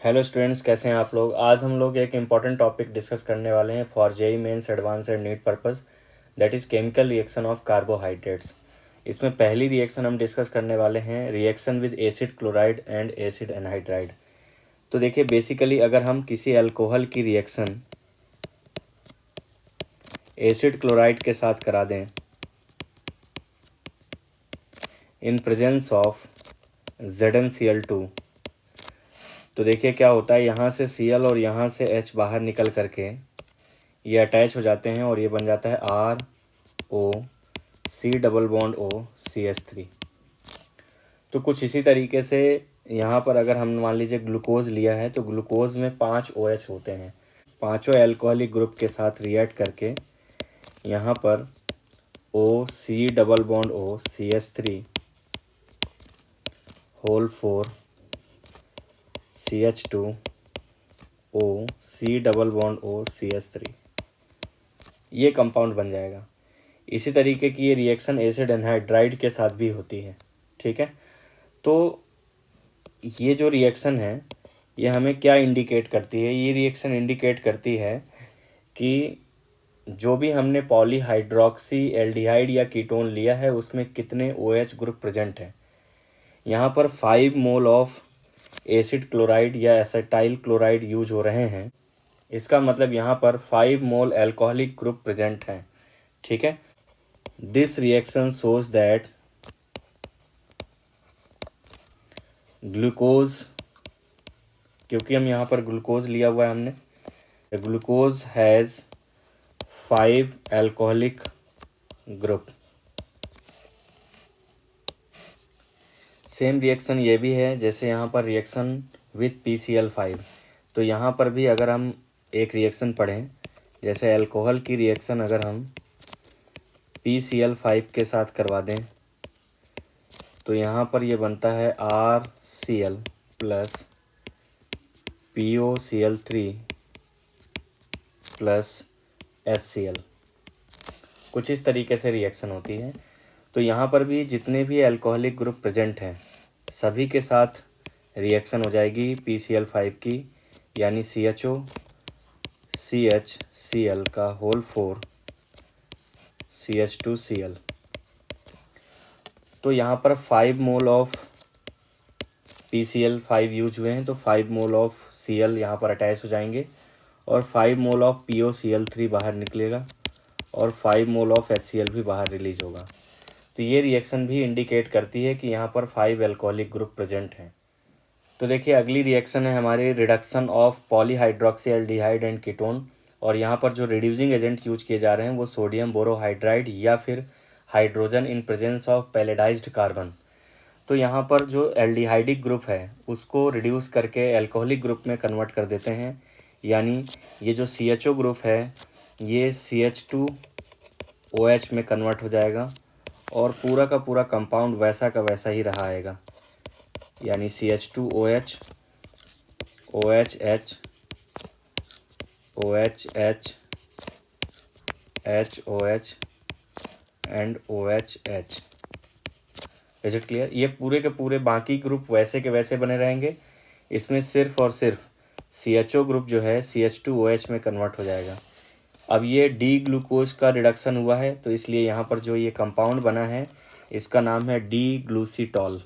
Hello students, कैसे हैं आप लोग। आज हम लोग एक इम्पॉर्टेंट टॉपिक डिस्कस करने वाले हैं for JEE mains advance and NEET purpose, that is chemical reaction of carbohydrates. इसमें पहली रिएक्शन हम डिस्कस करने वाले हैं reaction with acid chloride and acid anhydride. तो देखिए, बेसिकली अगर हम किसी अल्कोहल की रिएक्शन एसिड क्लोराइड के साथ करा दें इन प्रेजेंस ऑफ ZnCl2, तो देखिए क्या होता है। यहाँ से Cl और यहाँ से H बाहर निकल करके ये अटैच हो जाते हैं और ये बन जाता है ROC double bond O CH3। तो कुछ इसी तरीके से यहाँ पर अगर हम मान लीजिए ग्लूकोज लिया है तो ग्लूकोज में 5 OH होते हैं। पांचों एल्कोहलिक ग्रुप के साथ रिएक्ट करके यहाँ पर OC double bond OCH3 whole 4 CH2OC double bond OCH3 ये कंपाउंड बन जाएगा। इसी तरीके की ये रिएक्शन एसिड एनहाइड्राइड के साथ भी होती है। ठीक है, तो ये जो रिएक्शन है ये हमें क्या इंडिकेट करती है। ये रिएक्शन इंडिकेट करती है कि जो भी हमने पॉलीहाइड्रोक्सी एल्डिहाइड या कीटोन लिया है उसमें कितने OH ग्रुप प्रेजेंट है। यहाँ पर 5 मोल ऑफ एसिड क्लोराइड या एसिटाइल क्लोराइड यूज हो रहे हैं। इसका मतलब यहाँ पर 5 मोल एल्कोहलिक ग्रुप प्रेजेंट हैं। ठीक है, this reaction shows that glucose, क्योंकि हम यहाँ पर ग्लूकोज लिया हुआ है हमने, glucose has 5 alcoholic group. Same reaction ये भी है जैसे यहाँ पर रिएक्शन विथ PCl5। तो यहाँ पर भी अगर हम एक रिएक्शन पढ़ें, जैसे अल्कोहल की रिएक्शन अगर हम PCl5 के साथ करवा दें तो यहाँ पर ये बनता है RCl plus POCl3 plus HCl। कुछ इस तरीके से रिएक्शन होती है। तो यहाँ पर भी जितने भी अल्कोहलिक ग्रुप प्रेजेंट हैं सभी के साथ रिएक्शन हो जाएगी PCl5 की, यानी CHO CHCl का होल 4 CH2Cl। तो यहाँ पर 5 मोल ऑफ PCl5 यूज हुए हैं तो 5 मोल ऑफ Cl यहाँ पर अटैच हो जाएंगे और 5 मोल ऑफ POCl3 बाहर निकलेगा और 5 मोल ऑफ HCl भी बाहर रिलीज होगा। तो ये रिएक्शन भी इंडिकेट करती है कि यहाँ पर 5 एल्कोहलिक ग्रुप प्रेजेंट हैं। तो देखिए अगली रिएक्शन है हमारी reduction of polyhydroxy aldehyde and ketone, और यहाँ पर जो रिड्यूसिंग एजेंट्स यूज किए जा रहे हैं वो सोडियम बोरोहाइड्राइड या फिर hydrogen in presence of palladised carbon. तो यहाँ पर जो एल्डिहाइडिक ग्रुप है उसको रिड्यूस करके अल्कोहलिक ग्रुप में कन्वर्ट कर देते हैं, यानी ये जो CHO ग्रुप है ये CH2OH में कन्वर्ट हो जाएगा और पूरा का पूरा कंपाउंड वैसा का वैसा ही रहा आएगा, यानी CH2OH OHH OHH HOH and OHH। Is it clear. ये पूरे के पूरे बाकी ग्रुप वैसे के वैसे बने रहेंगे, इसमें सिर्फ और सिर्फ CHO ग्रुप जो है CH2OH में कन्वर्ट हो जाएगा। अब ये डी ग्लूकोज का रिडक्शन हुआ है तो इसलिए यहाँ पर जो ये कंपाउंड बना है इसका नाम है D glucitol.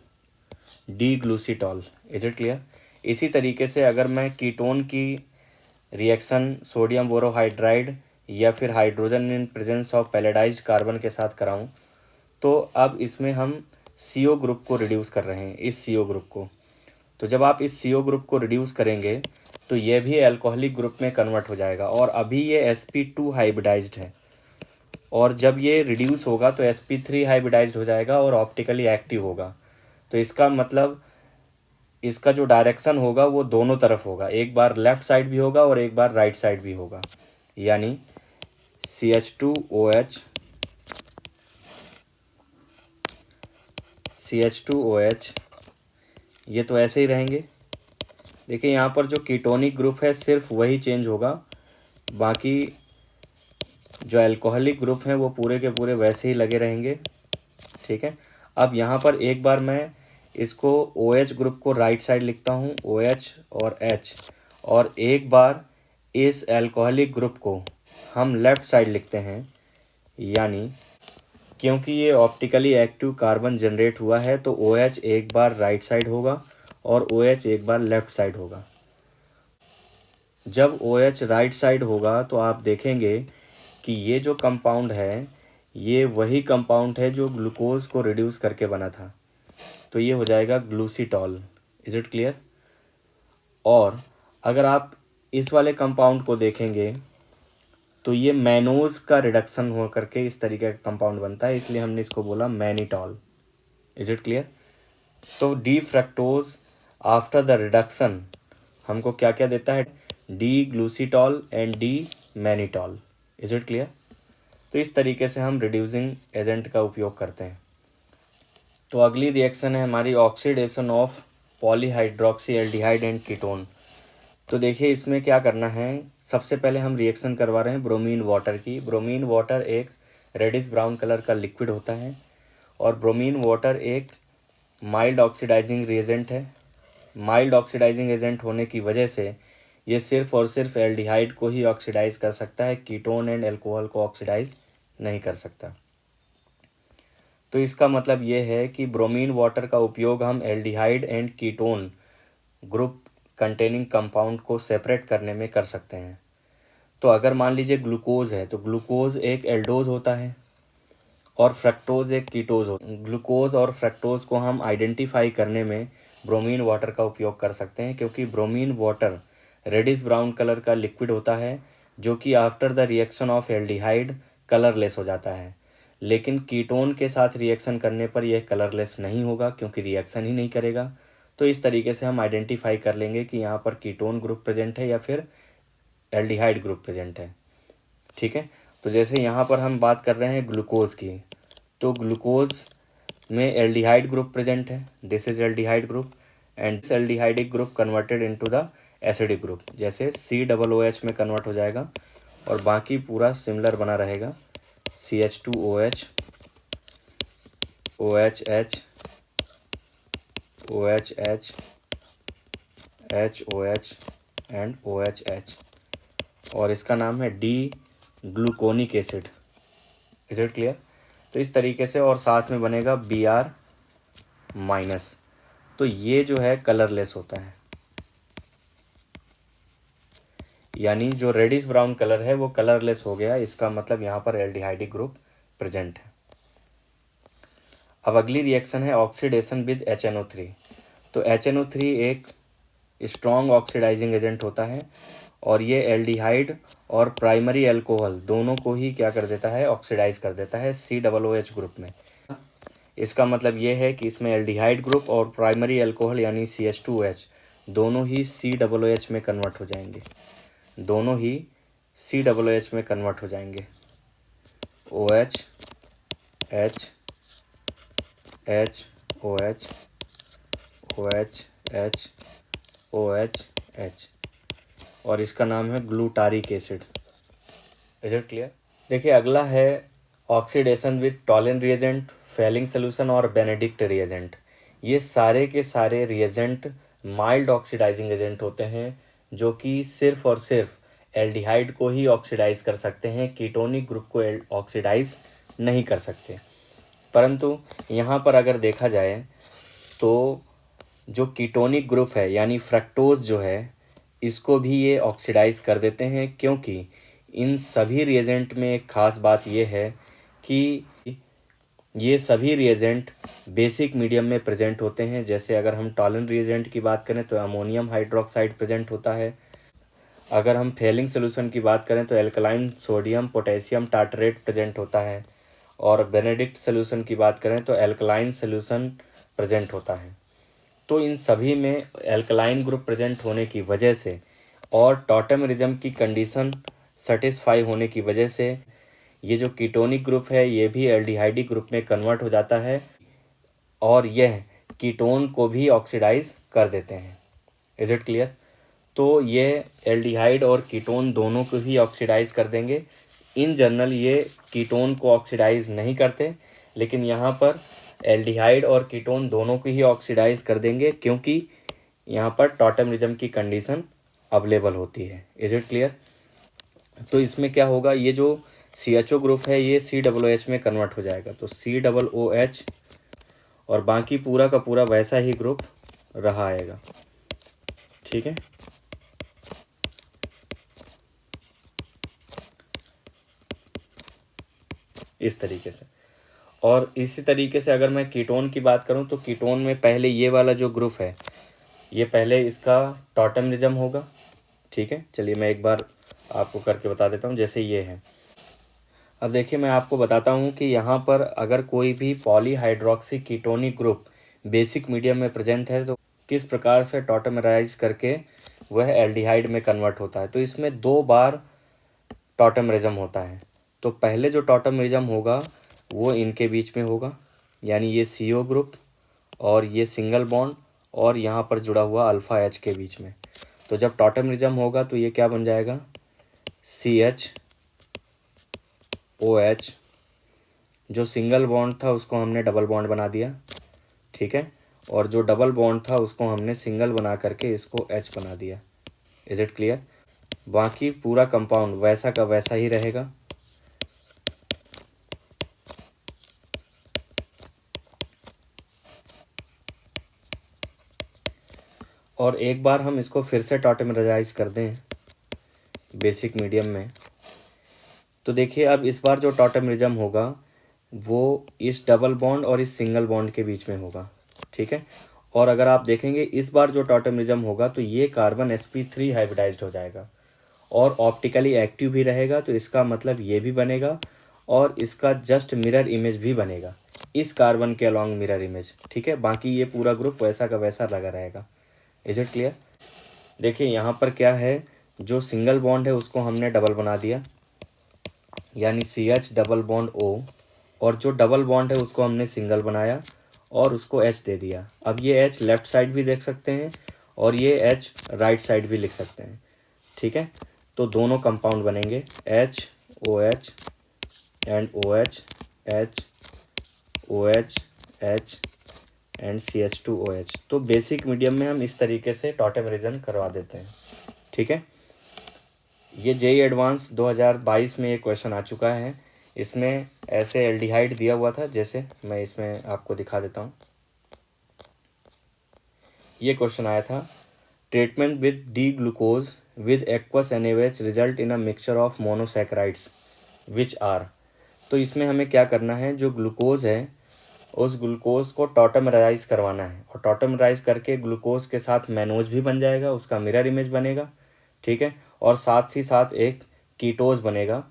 Is it clear. इसी तरीके से अगर मैं कीटोन की रिएक्शन सोडियम बोरोहाइड्राइड या फिर hydrogen in presence of palladised carbon के साथ कराऊं तो अब इसमें हम CO ग्रुप को रिड्यूस कर रहे हैं, इस CO ग्रुप को। तो जब आप इस CO ग्रुप को रिड्यूस करेंगे तो ये भी अल्कोहलिक ग्रुप में कन्वर्ट हो जाएगा और अभी ये sp2 हाइब्रिडाइज्ड है, और जब ये रिड्यूस होगा तो sp3 हाइब्रिडाइज्ड हो जाएगा और ऑप्टिकली एक्टिव होगा। तो इसका मतलब इसका जो डायरेक्शन होगा वो दोनों तरफ होगा, एक बार लेफ़्ट साइड भी होगा और एक बार राइट साइड भी होगा, यानी CH2OH ये तो ऐसे ही रहेंगे। देखिए यहाँ पर जो कीटोनिक ग्रुप है सिर्फ वही चेंज होगा, बाकी जो अल्कोहलिक ग्रुप हैं वो पूरे के पूरे वैसे ही लगे रहेंगे। ठीक है, अब यहाँ पर एक बार मैं इसको OH ग्रुप को राइट साइड लिखता हूँ, OH और H, और एक बार इस अल्कोहलिक ग्रुप को हम लेफ़्ट साइड लिखते हैं, यानी क्योंकि ये ऑप्टिकली एक्टिव कार्बन जनरेट हुआ है तो OH एक बार राइट साइड होगा और OH एक बार लेफ़्ट साइड होगा। जब OH राइट साइड होगा तो आप देखेंगे कि ये जो कंपाउंड है ये वही कंपाउंड है जो ग्लूकोज को रिड्यूस करके बना था, तो ये हो जाएगा ग्लूसीटॉल। Is it clear? और अगर आप इस वाले कंपाउंड को देखेंगे तो ये मैनोज का रिडक्शन हो करके इस तरीके का कंपाउंड बनता है, इसलिए हमने इसको बोला मैनिटॉल। Is it clear? तो D fructose after the reduction हमको क्या क्या देता है? D glucitol and D mannitol. Is it clear? तो इस तरीके से हम रिड्यूसिंग एजेंट का उपयोग करते हैं। तो अगली रिएक्शन है हमारी oxidation of polyhydroxy aldehyde and ketone. तो देखिए इसमें क्या करना है, सबसे पहले हम रिएक्शन करवा रहे हैं ब्रोमीन वाटर की। ब्रोमीन वाटर एक रेडिश ब्राउन कलर का लिक्विड होता है और ब्रोमीन वाटर एक माइल्ड ऑक्सीडाइजिंग रिएजेंट है। माइल्ड ऑक्सीडाइजिंग एजेंट होने की वजह से ये सिर्फ और सिर्फ एल्डिहाइड को ही ऑक्सीडाइज कर सकता है, कीटोन एंड अल्कोहल को ऑक्सीडाइज नहीं कर सकता। तो इसका मतलब ये है कि ब्रोमीन वाटर का उपयोग हम aldehyde and ketone group containing compound को सेपरेट करने में कर सकते हैं। तो अगर मान लीजिए ग्लूकोज है तो ग्लूकोज एक एल्डोज होता है और फ्रक्टोज एक कीटोज होता है। ग्लूकोज और फ्रक्टोज को हम आइडेंटिफाई करने में ब्रोमीन वाटर का उपयोग कर सकते हैं, क्योंकि bromine water reddish brown colour का लिक्विड होता है जो कि after the reaction of aldehyde colourless हो जाता है। लेकिन कीटोन के साथ रिएक्शन करने पर यह कलरलेस नहीं होगा, क्योंकि रिएक्शन ही नहीं करेगा। तो इस तरीके से हम आइडेंटिफाई कर लेंगे कि यहाँ पर कीटोन ग्रुप प्रेजेंट है या फिर एल्डिहाइड ग्रुप प्रेजेंट है। ठीक है, तो जैसे यहाँ पर हम बात कर रहे हैं ग्लूकोज की, तो ग्लूकोज में एल्डिहाइड ग्रुप प्रेजेंट है, this is aldehyde group, and this aldehydic group converted into the acidic group, जैसे COOH में कन्वर्ट हो जाएगा और बाकी पूरा सिमिलर बना रहेगा, CH2OH, OHH, OHH, HOH and OHH, और इसका नाम है D gluconic acid. Is it clear? तो इस तरीके से, और साथ में बनेगा Br-। तो ये जो है कलरलेस होता है, यानी जो रेडिश ब्राउन कलर है वो कलरलेस हो गया, इसका मतलब यहाँ पर एल्डिहाइडिक ग्रुप प्रेजेंट है। अब अगली रिएक्शन है ऑक्सीडेशन विद HNO3। तो HNO3 एक स्ट्रॉन्ग ऑक्सीडाइजिंग एजेंट होता है और ये एल्डिहाइड और प्राइमरी अल्कोहल दोनों को ही क्या कर देता है? ऑक्सीडाइज कर देता है COOH ग्रुप में। इसका मतलब ये है कि इसमें एल्डिहाइड ग्रुप और प्राइमरी अल्कोहल यानी CH2OH दोनों ही COOH में कन्वर्ट हो जाएंगे, दोनों ही COOH में कन्वर्ट हो जाएंगे। OH, H, H, OH, OH, H, OH, H, और इसका नाम है glutaric acid. Is it clear? देखिए अगला है oxidation with Tollen reagent, Fehling solution और बेनेडिक्ट रिएजेंट। ये सारे के सारे रिएजेंट माइल्ड ऑक्सीडाइजिंग एजेंट होते हैं जो कि सिर्फ और सिर्फ एल्डिहाइड को ही ऑक्सीडाइज कर सकते हैं, कीटोनिक ग्रुप को ऑक्सीडाइज नहीं कर सकते। परंतु यहाँ पर अगर देखा जाए तो जो कीटोनिक ग्रुप है यानी फ्रक्टोज जो है, इसको भी ये ऑक्सीडाइज कर देते हैं, क्योंकि इन सभी रिएजेंट में एक ख़ास बात ये है कि ये सभी रिएजेंट बेसिक मीडियम में प्रेजेंट होते हैं। जैसे अगर हम टॉलन रिएजेंट की बात करें तो अमोनियम हाइड्रोक्साइड प्रेजेंट होता है, अगर हम फेलिंग सोल्यूशन की बात करें तो alkaline sodium potassium tartrate present होता है, और बेनेडिक्ट सोल्यूशन की बात करें तो एल्कलाइन सोल्यूशन प्रेजेंट होता है। तो इन सभी में एल्कलाइन ग्रुप प्रेजेंट होने की वजह से और टॉटेमरिज्म की कंडीशन सेटिस्फाई होने की वजह से ये जो कीटोनिक ग्रुप है ये भी एल्डिहाइडिक ग्रुप में कन्वर्ट हो जाता है और यह कीटोन को भी ऑक्सीडाइज कर देते हैं। Is it clear? तो ये एल्डिहाइड और कीटोन दोनों को ही ऑक्सीडाइज कर देंगे। इन जनरल ये कीटोन को ऑक्सीडाइज नहीं करते, लेकिन यहाँ पर एल्डिहाइड और कीटोन दोनों को ही ऑक्सीडाइज कर देंगे, क्योंकि यहाँ पर टॉटेमरिज्म की कंडीशन अवेलेबल होती है। Is it clear? तो इसमें क्या होगा, ये जो CHO ग्रुप है ये COOH में कन्वर्ट हो जाएगा, तो COOH, और बाकी पूरा का पूरा वैसा ही ग्रुप रहा आएगा। ठीक है, इस तरीके से। और इसी तरीके से अगर मैं कीटोन की बात करूं तो कीटोन में पहले ये वाला जो ग्रुप है, ये पहले इसका टॉटेमरिज्म होगा। ठीक है, चलिए मैं एक बार आपको करके बता देता हूं। जैसे ये है, अब देखिए मैं आपको बताता हूं कि यहाँ पर अगर कोई भी polyhydroxy ketonic group basic medium में प्रेजेंट है तो किस प्रकार से टॉटेमराइज करके वह एल्डिहाइड में कन्वर्ट होता है। तो इसमें 2 बार टॉटेमरिज्म होता है। तो पहले जो टॉटेमरिज्म होगा वो इनके बीच में होगा, यानी ये CO ग्रुप और ये सिंगल बॉन्ड और यहाँ पर जुड़ा हुआ अल्फ़ा H के बीच में। तो जब टॉटेमरिज्म होगा तो ये क्या बन जाएगा, CHOH। जो सिंगल बॉन्ड था उसको हमने डबल बॉन्ड बना दिया। ठीक है, और जो डबल बॉन्ड था उसको हमने सिंगल बना करके इसको H बना दिया। Is it clear? बाकी पूरा कंपाउंड वैसा का वैसा ही रहेगा। और एक बार हम इसको फिर से टॉटेमराइज कर दें बेसिक मीडियम में, तो देखिए अब इस बार जो टॉटेमरिज्म होगा वो इस डबल बॉन्ड और इस सिंगल बॉन्ड के बीच में होगा। ठीक है, और अगर आप देखेंगे इस बार जो टॉटेमरिज्म होगा तो ये कार्बन sp3 हाइब्रिडाइज्ड हो जाएगा और ऑप्टिकली एक्टिव भी रहेगा। तो इसका मतलब ये भी बनेगा और इसका जस्ट मिरर इमेज भी बनेगा, इस कार्बन के अलॉन्ग मिरर इमेज। ठीक है, बाकी ये पूरा ग्रुप वैसा का वैसा लगा रहेगा। Is it clear? देखिए यहाँ पर क्या है, जो सिंगल बॉन्ड है उसको हमने डबल बना दिया, यानी CH डबल बॉन्ड O, और जो डबल बॉन्ड है उसको हमने सिंगल बनाया और उसको H दे दिया। अब ये H लेफ्ट साइड भी देख सकते हैं और ये H राइट साइड भी लिख सकते हैं। ठीक है, तो दोनों कंपाउंड बनेंगे HOH and OH, HOH H and CH2OH। तो बेसिक मीडियम में हम इस तरीके से टॉटेमरिज्म करवा देते हैं। ठीक है, ये JEE एडवांस 2022 में ये क्वेश्चन आ चुका है। इसमें ऐसे एल्डिहाइड दिया हुआ था, जैसे मैं इसमें आपको दिखा देता हूँ। ये क्वेश्चन आया था, treatment with D glucose with aqueous NaOH result in a mixture of monosaccharides which are. तो इसमें हमें क्या करना है, जो ग्लूकोज है उस ग्लूकोज को टॉटेमराइज करवाना है, और टॉटेमराइज करके ग्लूकोज के साथ मैनोज भी बन जाएगा, उसका मिरर इमेज बनेगा। ठीक है, और साथ ही साथ एक कीटोज बनेगा।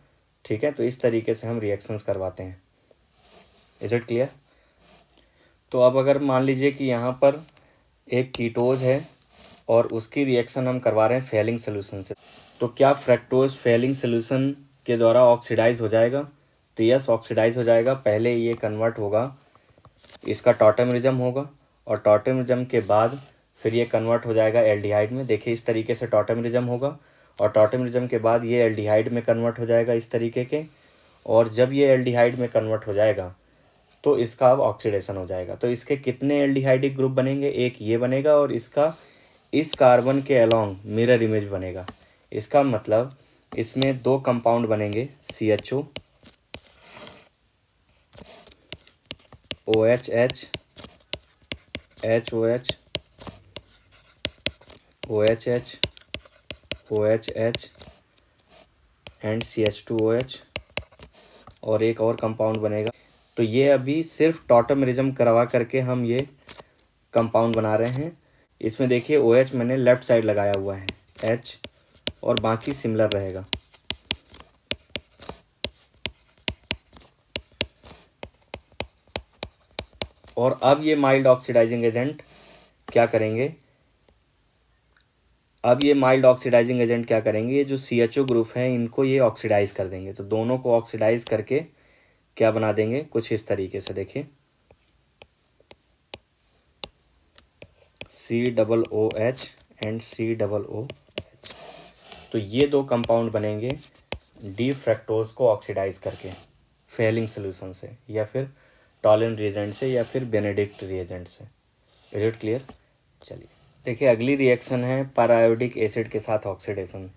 ठीक है, तो इस तरीके से हम रिएक्शंस करवाते हैं। Is it clear? तो अब अगर मान लीजिए कि यहाँ पर एक कीटोज है और उसकी रिएक्शन हम करवा रहे हैं फेलिंग सोल्यूशन से, तो क्या फ्रैक्टोज फेलिंग सोल्यूशन के द्वारा ऑक्सीडाइज हो जाएगा? तो यस, ऑक्सीडाइज हो जाएगा। पहले ये कन्वर्ट होगा, इसका टॉटेमरिज्म होगा, और टॉटेमरिज्म के बाद फिर ये कन्वर्ट हो जाएगा एल्डिहाइड में। देखिए इस तरीके से टॉटेमरिज्म होगा, और टॉटेमरिज्म के बाद ये एल्डिहाइड में कन्वर्ट हो जाएगा इस तरीके के, और जब ये एल्डिहाइड में कन्वर्ट हो जाएगा तो इसका अब ऑक्सीडेशन हो जाएगा। तो इसके कितने एल्डिहाइडिक ग्रुप बनेंगे, एक ये बनेगा और इसका इस कार्बन के अलॉन्ग मिरर इमेज बनेगा। इसका मतलब इसमें 2 कंपाउंड बनेंगे, CHO OHH HOH OHH OHH and CH2OH, और एक और कंपाउंड बनेगा। तो ये अभी सिर्फ टॉटेमरिज्म करवा करके हम ये कंपाउंड बना रहे हैं। इसमें देखिए OH मैंने लेफ्ट साइड लगाया हुआ है, H, और बाकी सिमिलर रहेगा। और अब ये माइल्ड ऑक्सीडाइजिंग एजेंट क्या करेंगे, ये जो CHO ग्रुप है इनको ये ऑक्सीडाइज कर देंगे। तो दोनों को ऑक्सीडाइज करके क्या बना देंगे, कुछ इस तरीके से। देखिए COOH एंड COOH। तो ये 2 कंपाउंड बनेंगे डी फ्रैक्टोज को ऑक्सीडाइज करके फेलिंग सोल्यूशन से, या फिर टॉलन रिएजेंट से या फिर बेनेडिक्ट रिएजेंट से। Is it clear? चलिए देखिए, अगली रिएक्शन है पैरायोडिक एसिड के साथ ऑक्सीडेशन।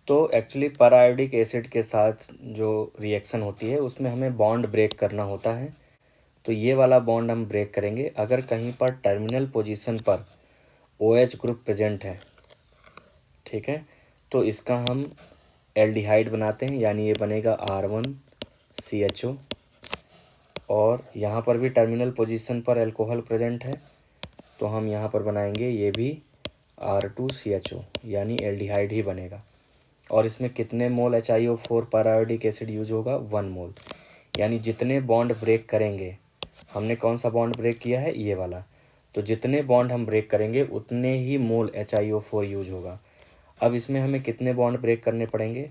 तो एक्चुअली पैरायोडिक एसिड के साथ जो रिएक्शन होती है उसमें हमें बॉन्ड ब्रेक करना होता है। तो ये वाला बॉन्ड हम ब्रेक करेंगे अगर कहीं पर टर्मिनल पोजीशन पर OH ग्रुप प्रेजेंट है, ठीक है। तो इसका हम एल्डिहाइड बनाते हैं, यानी ये बनेगा R1CHO। और यहाँ पर भी टर्मिनल पोजीशन पर अल्कोहल प्रेजेंट है, तो हम यहाँ पर बनाएंगे ये भी R2CHO, यानी एल्डिहाइड ही बनेगा। और इसमें कितने मोल HiO4 पैरायोडिक एसिड यूज होगा? 1 मोल। यानी जितने बॉन्ड ब्रेक करेंगे, हमने कौन सा बॉन्ड ब्रेक किया है? ये वाला। तो जितने बॉन्ड हम ब्रेक करेंगे उतने ही मोल HiO4 यूज होगा। अब इसमें हमें कितने बॉन्ड ब्रेक करने पड़ेंगे?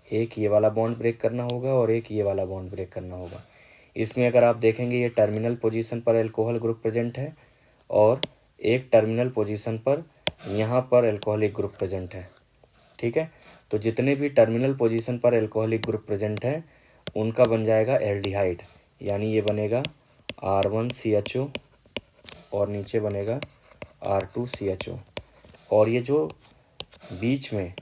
एक ये वाला बॉन्ड ब्रेक करना होगा और एक ये वाला बॉन्ड ब्रेक करना होगा। इसमें अगर आप देखेंगे ये टर्मिनल पोजीशन पर अल्कोहल ग्रुप प्रेजेंट है और एक टर्मिनल पोजीशन पर यहाँ पर अल्कोहलिक ग्रुप प्रेजेंट है, ठीक है। तो जितने भी टर्मिनल पोजीशन पर अल्कोहलिक ग्रुप प्रेजेंट है उनका बन जाएगा एल्डिहाइड, यानी ये बनेगा R1CHO और नीचे बनेगा R2CHO। और ये जो बीच में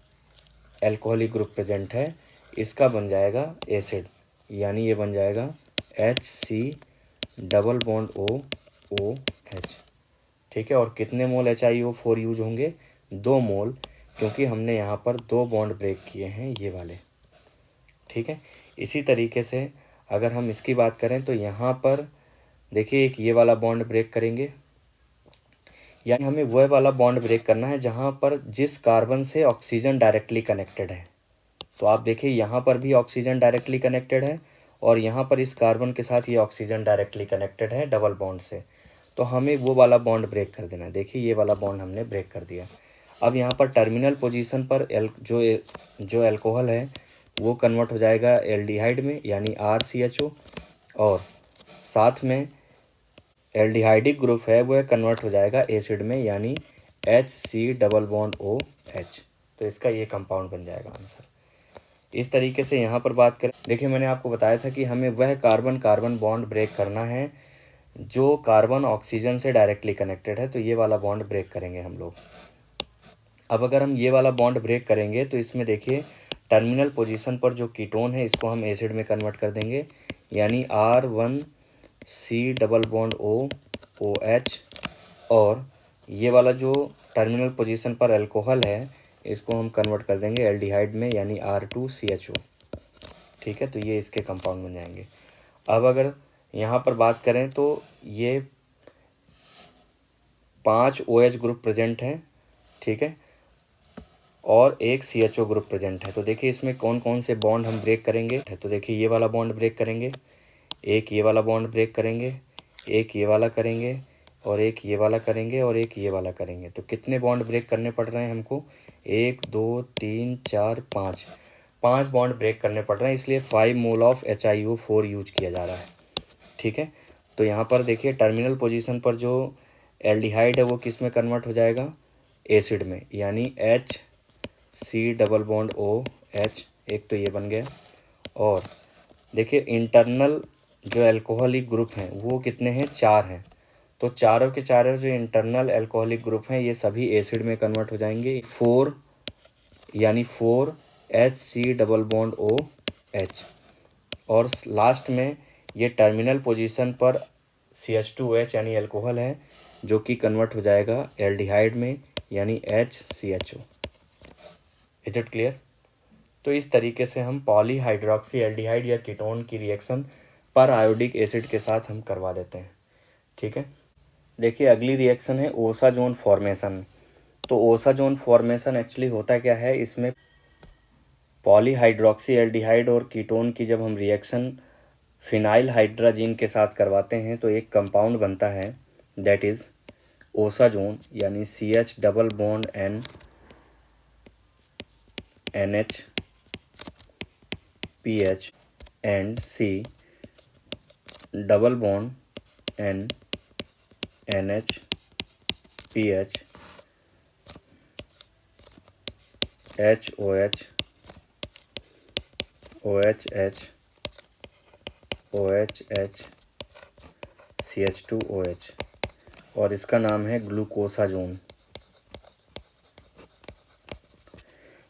अल्कोहलिक ग्रुप प्रेजेंट है इसका बन जाएगा एसिड, यानी ये बन जाएगा HC डबल बॉन्ड OOH, ठीक है। और कितने मोल HiO4 यूज होंगे? 2 मोल, क्योंकि हमने यहाँ पर 2 बॉन्ड ब्रेक किए हैं ये वाले, ठीक है। इसी तरीके से अगर हम इसकी बात करें तो यहाँ पर देखिए एक ये वाला बॉन्ड ब्रेक करेंगे, यानी हमें वह वाला बॉन्ड ब्रेक करना है जहाँ पर जिस कार्बन से ऑक्सीजन डायरेक्टली कनेक्टेड है। तो आप देखिए यहाँ पर भी ऑक्सीजन डायरेक्टली कनेक्टेड है और यहाँ पर इस कार्बन के साथ ये ऑक्सीजन डायरेक्टली कनेक्टेड है डबल बॉन्ड से। तो हमें वो वाला बॉन्ड ब्रेक कर देना है। देखिए ये वाला बॉन्ड हमने ब्रेक कर दिया। अब यहाँ पर टर्मिनल पोजीशन पर जो अल्कोहल है वो कन्वर्ट हो जाएगा एल्डिहाइड में, यानी RCHO। और साथ में एल्डिहाइडिक ग्रुप है वो कन्वर्ट हो जाएगा एसिड में, यानी HC डबल बॉन्ड OH। तो इसका ये कंपाउंड बन जाएगा आंसर। इस तरीके से यहाँ पर बात करें, देखिए मैंने आपको बताया था कि हमें वह कार्बन कार्बन बॉन्ड ब्रेक करना है जो कार्बन ऑक्सीजन से डायरेक्टली कनेक्टेड है। तो ये वाला बॉन्ड ब्रेक करेंगे हम लोग। अब अगर हम ये वाला बॉन्ड ब्रेक करेंगे तो इसमें देखिए टर्मिनल पोजीशन पर जो कीटोन है इसको हम एसिड में कन्वर्ट कर देंगे, यानी R1C डबल बॉन्ड OOH। और ये वाला जो टर्मिनल पोजीशन पर अल्कोहल है इसको हम कन्वर्ट कर देंगे एल्डिहाइड में, यानी R2CHO, ठीक है। तो ये इसके कंपाउंड बन जाएंगे। अब अगर यहाँ पर बात करें तो ये 5 OH ग्रुप प्रेजेंट हैं, ठीक है, और एक CHO ग्रुप प्रेजेंट है। तो देखिए इसमें कौन कौन से बॉन्ड हम ब्रेक करेंगे। तो देखिए ये वाला बॉन्ड ब्रेक करेंगे, एक ये वाला बॉन्ड ब्रेक करेंगे, एक ये वाला करेंगे, और एक ये वाला करेंगे, और एक ये वाला करेंगे। तो कितने बॉन्ड ब्रेक करने पड़ रहे हैं हमको? 1 2 3 4 5 5 बॉन्ड ब्रेक करने पड़ रहे हैं, इसलिए 5 मोल ऑफ HiO4 यूज किया जा रहा है, ठीक है। तो यहाँ पर देखिए टर्मिनल पोजीशन पर जो एल्डिहाइड है वो किस में कन्वर्ट हो जाएगा? एसिड में, यानी HC डबल बॉन्ड OH। एक तो ये बन गया। और देखिए इंटरनल जो अल्कोहलिक ग्रुप हैं वो कितने हैं? 4 हैं। तो चारों के चारों जो इंटरनल अल्कोहलिक ग्रुप हैं ये सभी एसिड में कन्वर्ट हो जाएंगे। 4 यानी 4 HC डबल बॉन्ड OH। और लास्ट में ये टर्मिनल पोजीशन पर CH2OH यानी अल्कोहल है जो कि कन्वर्ट हो जाएगा एल्डिहाइड में, यानी HCHO। Is it clear? तो इस तरीके से हम पॉलीहाइड्रोक्सी एल्डिहाइड या कीटोन की रिएक्शन पर आयोडिक एसिड के साथ हम करवा देते हैं, ठीक है। देखिए अगली रिएक्शन है ओसाजोन फॉर्मेशन। तो ओसाजोन फॉर्मेशन एक्चुअली होता क्या है, इसमें पॉलीहाइड्रोक्सी एल्डिहाइड और कीटोन की जब हम रिएक्शन फिनाइल हाइड्राजीन के साथ करवाते हैं तो एक कंपाउंड बनता है, दैट इज़ ओसाजोन, यानी CH double bond NH PH and C double bond NH PH HOH OHH OHH CH2OH और इसका नाम है ग्लूकोसाजोन।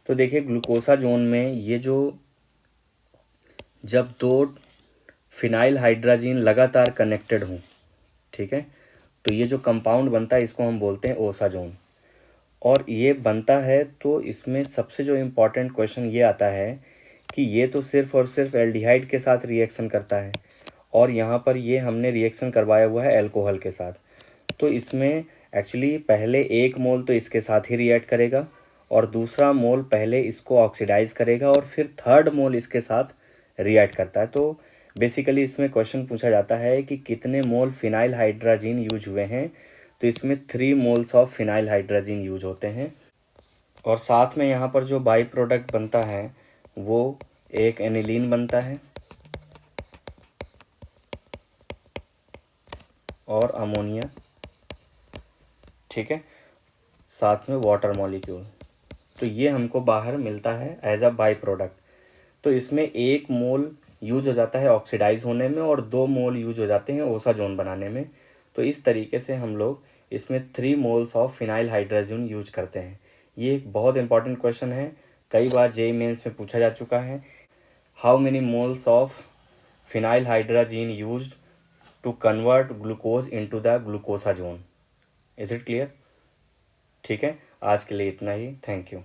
तो देखिए ग्लूकोसाजोन में ये जो जब दो फिनाइल हाइड्राजीन लगातार कनेक्टेड हों, ठीक है, तो ये जो कंपाउंड बनता है इसको हम बोलते हैं ओसाजोन। और ये बनता है तो इसमें सबसे जो इम्पोर्टेंट क्वेश्चन ये आता है कि ये तो सिर्फ और सिर्फ एल्डिहाइड के साथ रिएक्शन करता है और यहाँ पर ये हमने रिएक्शन करवाया हुआ है अल्कोहल के साथ। तो इसमें एक्चुअली पहले एक मोल तो इसके साथ ही रिएक्ट करेगा और दूसरा मोल पहले इसको ऑक्सीडाइज करेगा और फिर थर्ड मोल इसके साथ रिएक्ट करता है। तो बेसिकली इसमें क्वेश्चन पूछा जाता है कि कितने मोल फिनाइल हाइड्राजीन यूज हुए हैं, तो इसमें 3 moles of phenyl hydrazine use होते हैं। और साथ में यहाँ पर जो बाई प्रोडक्ट बनता है वो एक एनिलीन बनता है और अमोनिया, ठीक है, साथ में वाटर मॉलिक्यूल। तो ये हमको बाहर मिलता है एज अ बाई प्रोडक्ट। तो इसमें 1 मोल यूज हो जाता है ऑक्सीडाइज होने में और 2 मोल यूज हो जाते हैं ओसाजोन बनाने में। तो इस तरीके से हम लोग इसमें 3 मोल्स ऑफ फिनाइल हाइड्राजन यूज करते हैं। ये एक बहुत इंपॉर्टेंट क्वेश्चन है, कई बार जेईई मेंस में पूछा जा चुका है। How many moles of phenyl hydrazine used to convert glucose into the glucosazone. Is it clear? ठीक है, आज के लिए इतना ही। Thank you.